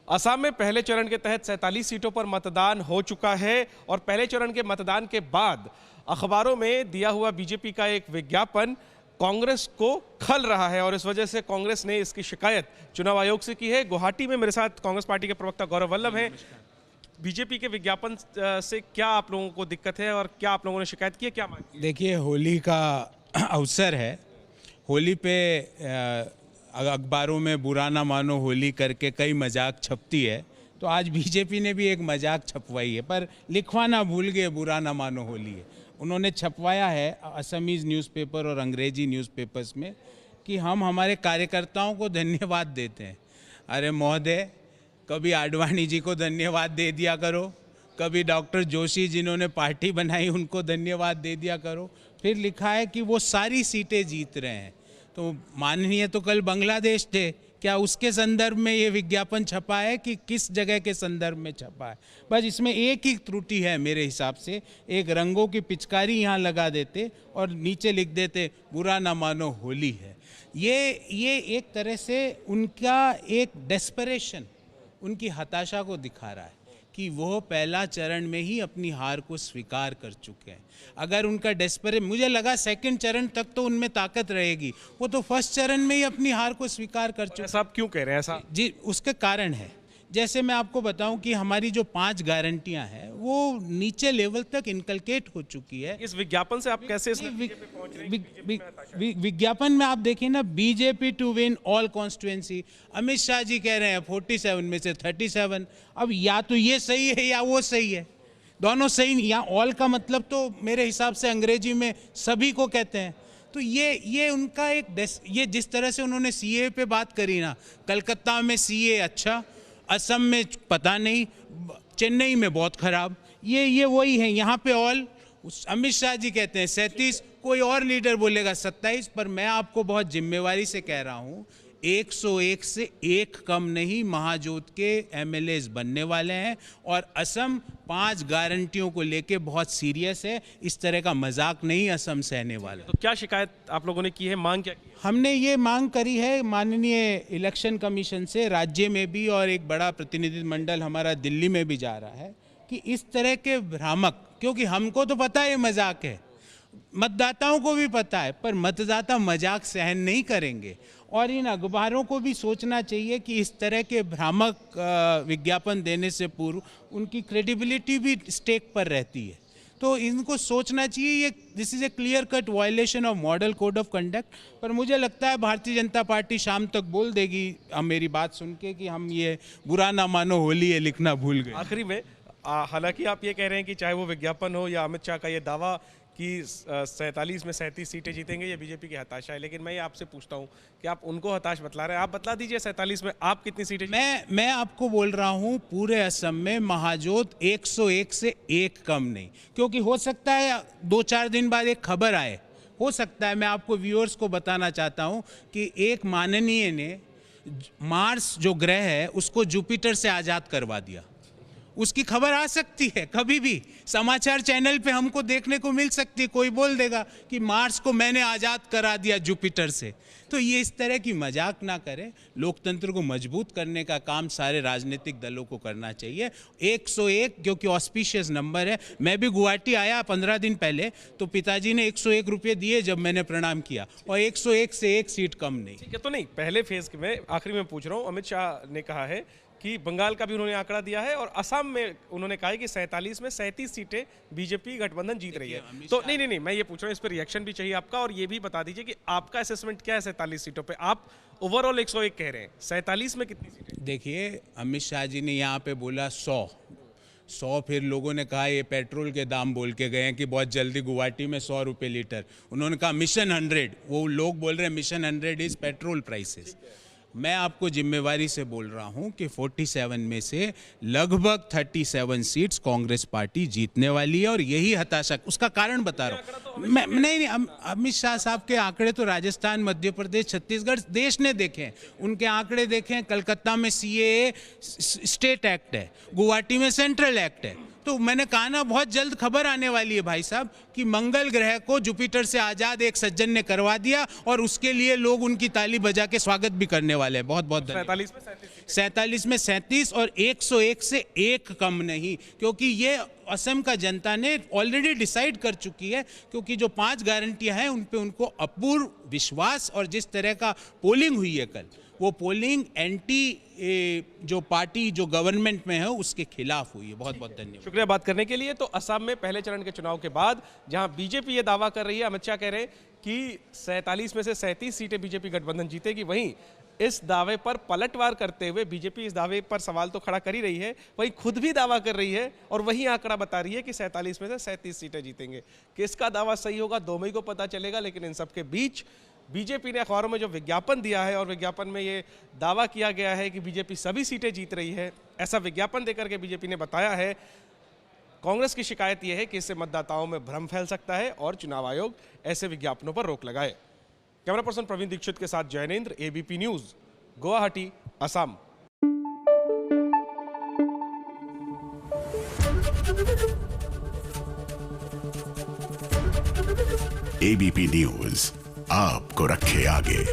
असम में पहले चरण के तहत 47 सीटों पर मतदान हो चुका है और पहले चरण के मतदान के बाद अखबारों में दिया हुआ बीजेपी का एक विज्ञापन कांग्रेस को खल रहा है और इस वजह से कांग्रेस ने इसकी शिकायत चुनाव आयोग से की है। गुवाहाटी में मेरे साथ कांग्रेस पार्टी के प्रवक्ता गौरव वल्लभ हैं। बीजेपी के विज्ञापन से क्या आप लोगों को दिक्कत है और क्या आप लोगों ने शिकायत की है, क्या मांग की है? देखिए, होली का अवसर है। होली पे अखबारों में बुरा ना मानो होली करके कई मजाक छपती है, तो आज बीजेपी ने भी एक मजाक छपवाई है, पर लिखवाना भूल गए बुरा ना मानो होली है। उन्होंने छपवाया है असमीज़ न्यूज़पेपर और अंग्रेजी न्यूज़पेपर्स में कि हम हमारे कार्यकर्ताओं को धन्यवाद देते हैं। अरे महोदय, कभी आडवाणी जी को धन्यवाद दे दिया करो, कभी डॉक्टर जोशी जिन्होंने पार्टी बनाई उनको धन्यवाद दे दिया करो। फिर लिखा है कि वो सारी सीटें जीत रहे हैं, तो माननीय तो कल बांग्लादेश थे, क्या उसके संदर्भ में ये विज्ञापन छपा है कि किस जगह के संदर्भ में छपा है? बस इसमें एक ही त्रुटि है मेरे हिसाब से, एक रंगों की पिचकारी यहाँ लगा देते और नीचे लिख देते बुरा ना मानो होली है। ये एक तरह से उनका एक डेस्परेशन, उनकी हताशा को दिखा रहा है कि वो पहला चरण में ही अपनी हार को स्वीकार कर चुके हैं। अगर उनका मुझे लगा सेकंड चरण तक तो उनमें ताकत रहेगी, वो तो फर्स्ट चरण में ही अपनी हार को स्वीकार कर चुके हैं। ऐसा आप क्यों कह रहे हैं? ऐसा जी, उसके कारण है। जैसे मैं आपको बताऊं कि हमारी जो 5 गारंटियां हैं वो नीचे लेवल तक इनकलकेट हो चुकी है। इस विज्ञापन से आप कैसे विज्ञापन में आप देखिए ना, BJP to win all constituency, Amit Shah ji कह रहे हैं 47 में से 37। अब या तो ये सही है या वो सही है, दोनों सही नहीं। या ऑल का मतलब तो मेरे हिसाब से अंग्रेजी में सभी को कहते हैं। तो ये उनका ये जिस तरह से उन्होंने सीए पे बात करी ना, कलकत्ता में सीए अच्छा, असम में पता नहीं, चेन्नई में बहुत खराब, ये वही है। यहाँ पे ऑल, अमित शाह जी कहते हैं 37, कोई और लीडर बोलेगा 27। पर मैं आपको बहुत जिम्मेवारी से कह रहा हूँ, 101 से एक कम नहीं महाजोत के एमएलएज बनने वाले हैं और असम 5 गारंटियों को लेके बहुत सीरियस है। इस तरह का मजाक नहीं असम सहने वाला। तो क्या शिकायत आप लोगों ने की है, मांग क्या की? हमने ये मांग करी है माननीय इलेक्शन कमीशन से, राज्य में भी, और एक बड़ा प्रतिनिधिमंडल हमारा दिल्ली में भी जा रहा है कि इस तरह के भ्रामक, क्योंकि हमको तो पता है ये मजाक है, मतदाताओं को भी पता है, पर मतदाता मजाक सहन नहीं करेंगे। और इन अखबारों को भी सोचना चाहिए कि इस तरह के भ्रामक विज्ञापन देने से पूर्व उनकी क्रेडिबिलिटी भी स्टेक पर रहती है। तो इनको सोचना चाहिए, ये this is a clear cut violation of model code of conduct. पर मुझे लगता है भारतीय जनता पार्टी शाम तक बोल देगी मेरी बात सुन के कि हम ये बुरा ना मानो होली है लिखना भूल गए। आखिरी में, हालांकि आप ये कह रहे हैं कि चाहे वो विज्ञापन हो या अमित शाह का ये दावा कि 47 में 37 सीटें जीतेंगे, ये बीजेपी की हताशा है, लेकिन मैं ये आपसे पूछता हूं कि आप उनको हताश बतला रहे हैं, आप बतला दीजिए 47 में आप कितनी सीटें? मैं आपको बोल रहा हूं पूरे असम में महाजोत 101 से एक कम नहीं, क्योंकि हो सकता है 2-4 दिन बाद एक खबर आए, हो सकता है। मैं आपको व्यूअर्स को बताना चाहता हूं कि एक माननीय ने मार्स जो ग्रह है उसको जुपिटर से आज़ाद करवा दिया। उसकी खबर आ सकती है कभी भी, समाचार चैनल पे हमको देखने को मिल सकती है। कोई बोल देगा कि मार्स को मैंने आज़ाद करा दिया जुपिटर से। तो ये इस तरह की मजाक ना करें। लोकतंत्र को मजबूत करने का काम सारे राजनीतिक दलों को करना चाहिए। 101 क्योंकि ऑस्पिशियस नंबर है। मैं भी गुवाहाटी आया 15 दिन पहले, तो पिताजी ने 101 रुपये दिए जब मैंने प्रणाम किया, और 101 से एक सीट कम नहीं। ठीक है, तो नहीं, पहले फेज में आखिरी में पूछ रहा हूँ, अमित शाह ने कहा है कि बंगाल का भी उन्होंने आंकड़ा दिया है और असम में उन्होंने कहा है कि 47 में 37 सीटें बीजेपी गठबंधन जीत रही है। तो नहीं, मैं ये पूछ रहा हूँ, इस पर रिएक्शन भी चाहिए आपका, और ये भी बता दीजिए कि आपका असेसमेंट क्या है 47 सीटों पे? आप ओवरऑल 101 कह रहे हैं, 47 में कितनी सीटें? देखिए, अमित शाह जी ने यहाँ पे बोला 100, फिर लोगों ने कहा ये पेट्रोल के दाम बोल के गए हैं कि बहुत जल्दी गुवाहाटी में 100 रुपये लीटर। उन्होंने कहा मिशन 100, वो लोग बोल रहे हैं मिशन 100 इज़ पेट्रोल प्राइसेस। मैं आपको जिम्मेवारी से बोल रहा हूं कि 47 में से लगभग 37 सीट्स कांग्रेस पार्टी जीतने वाली है, और यही हताशा, उसका कारण बता रहा हूं मैं। नहीं, अमित शाह साहब के आंकड़े तो राजस्थान, मध्य प्रदेश, छत्तीसगढ़ देश ने देखे हैं, उनके आंकड़े देखें। कलकत्ता में सीएए स्टेट एक्ट है, गुवाहाटी में सेंट्रल एक्ट है। तो मैंने कहा ना, बहुत जल्द खबर आने वाली है भाई साहब कि मंगल ग्रह को जुपिटर से आज़ाद एक सज्जन ने करवा दिया, और उसके लिए लोग उनकी ताली बजा के स्वागत भी करने वाले हैं। बहुत बहुत धन्यवाद। 47 में 37 और 101 से एक कम नहीं, क्योंकि ये असम का जनता ने ऑलरेडी डिसाइड कर चुकी है, क्योंकि जो 5 गारंटियां हैं उन पे उनको अपूर्व विश्वास, और जिस तरह का पोलिंग हुई है कल, वो पोलिंग एंटी जो पार्टी जो गवर्नमेंट में है उसके खिलाफ हुई है। बहुत बहुत धन्यवाद। शुक्रिया बात करने के लिए। तो असम में पहले चरण के चुनाव के बाद जहां बीजेपी ये दावा कर रही है, अमित शाह कह रहे हैं कि 47 में से 37 सीटें बीजेपी गठबंधन जीतेगी, वहीं इस दावे पर पलटवार करते हुए बीजेपी इस दावे पर सवाल तो खड़ा कर ही रही है, वहीं खुद भी दावा कर रही है और वही आंकड़ा बता रही है कि 47 में से 37 सीटें जीतेंगे। किसका दावा सही होगा 2 मई को पता चलेगा। लेकिन इन सबके बीच बीजेपी ने अखबारों में जो विज्ञापन दिया है, और विज्ञापन में ये दावा किया गया है कि बीजेपी सभी सीटें जीत रही है, ऐसा विज्ञापन देकर के बीजेपी ने बताया है। कांग्रेस की शिकायत यह है कि इससे मतदाताओं में भ्रम फैल सकता है और चुनाव आयोग ऐसे विज्ञापनों पर रोक लगाए। कैमरा पर्सन प्रवीण दीक्षित के साथ Jainendra, ABP news, Guwahati, Assam. ABP news आपको रखे आगे।